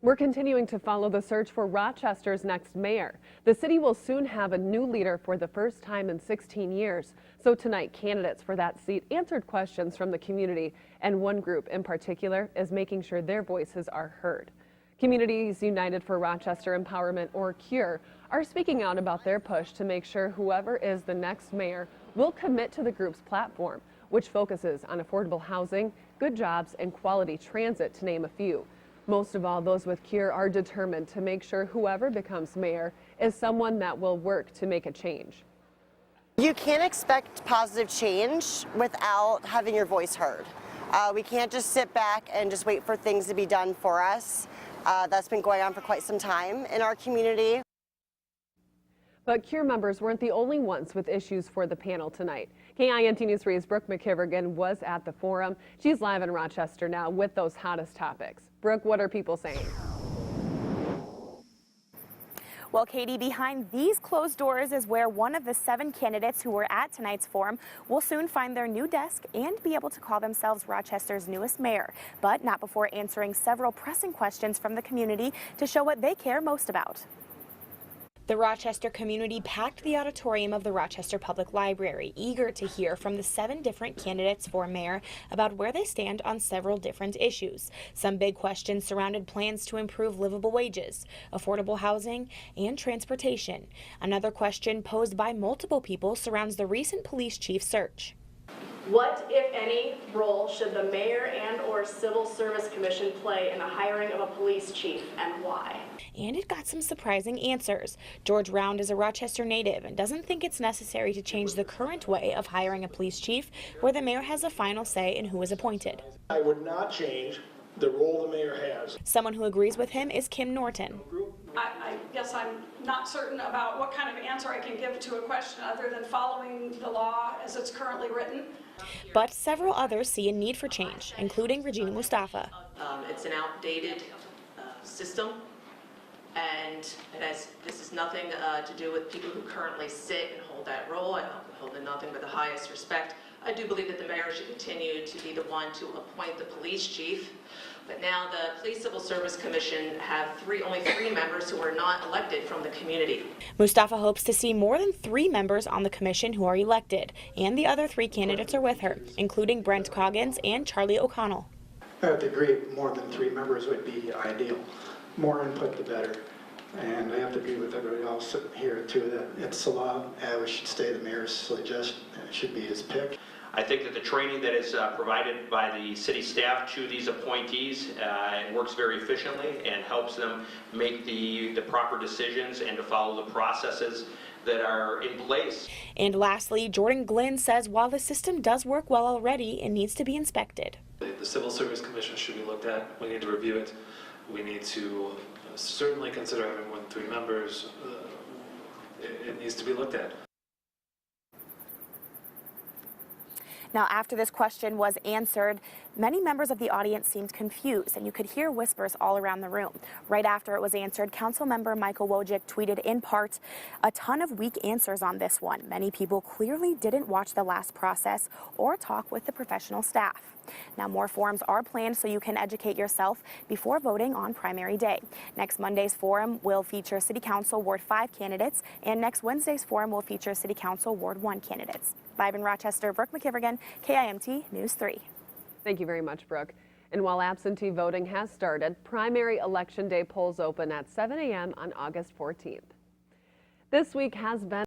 We're continuing to follow the search for Rochester's next mayor. The city will soon have a new leader for the first time in 16 years. So tonight, candidates for that seat answered questions from the community, and one group in particular is making sure their voices are heard. Communities United for Rochester Empowerment, or CURE, are speaking out about their push to make sure whoever is the next mayor will commit to the group's platform, which focuses on affordable housing, good jobs, and quality transit, to name a few. Most of all, those with CURE are determined to make sure whoever becomes mayor is someone that will work to make a change. You can't expect positive change without having your voice heard. We can't just sit back and just wait for things to be done for us. That's been going on for quite some time in our community. But CURE members weren't the only ones with issues for the panel tonight. KINT News 3's Brooke McKivergan was at the forum. She's live in Rochester now with those hottest topics. Brooke, what are people saying? Well, Katie, behind these closed doors is where one of the 7 candidates who were at tonight's forum will soon find their new desk and be able to call themselves Rochester's newest mayor, but not before answering several pressing questions from the community to show what they care most about. The Rochester community packed the auditorium of the Rochester Public Library, eager to hear from the 7 different candidates for mayor about where they stand on several different issues. Some big questions surrounded plans to improve livable wages, affordable housing, and transportation. Another question posed by multiple people surrounds the recent police chief search. What, if any, role should the mayor and/or civil service commission play in the hiring of a police chief, and why? And it got some surprising answers. George Round is a Rochester native and doesn't think it's necessary to change the current way of hiring a police chief, where the mayor has a final say in who is appointed. I would not change the role the mayor has. Someone who agrees with him is Kim Norton. I guess I'm not certain about what kind of answer I can give to a question other than following the law as it's currently written. But several others see a need for change, including Regina Mustafa. It's an outdated system, and this is nothing to do with people who currently sit and hold that role. I hold in nothing but the highest respect. I do believe that the mayor should continue to be the one to appoint the police chief. But now the Police Civil Service Commission have only three members who are not elected from the community. Mustafa hopes to see more than 3 members on the commission who are elected, and the other 3 candidates are with her, including Brent Coggins and Charlie O'Connell. I would agree more than 3 members would be ideal. More input, the better. And I have to agree with everybody else here too that it's the law. We should stay the mayor's suggestion. It should be his pick. I think that the training that is provided by the city staff to these appointees works very efficiently and helps them make the proper decisions and to follow the processes that are in place. And lastly, Jordan Glynn says while the system does work well already, it needs to be inspected. The Civil Service Commission should be looked at. We need to review it. We need to certainly consider having more than 3 members. It needs to be looked at. Now, after this question was answered, many members of the audience seemed confused, and you could hear whispers all around the room. Right after it was answered, Councilmember Michael Wojcik tweeted in part, "A ton of weak answers on this one. Many people clearly didn't watch the last process or talk with the professional staff." Now, more forums are planned so you can educate yourself before voting on primary day. Next Monday's forum will feature City Council Ward 5 candidates, and next Wednesday's forum will feature City Council Ward 1 candidates. Live in Rochester, Brooke McKivergan, KIMT News 3. Thank you very much, Brooke. And while absentee voting has started, primary election day polls open at 7 a.m. on August 14th. This week has been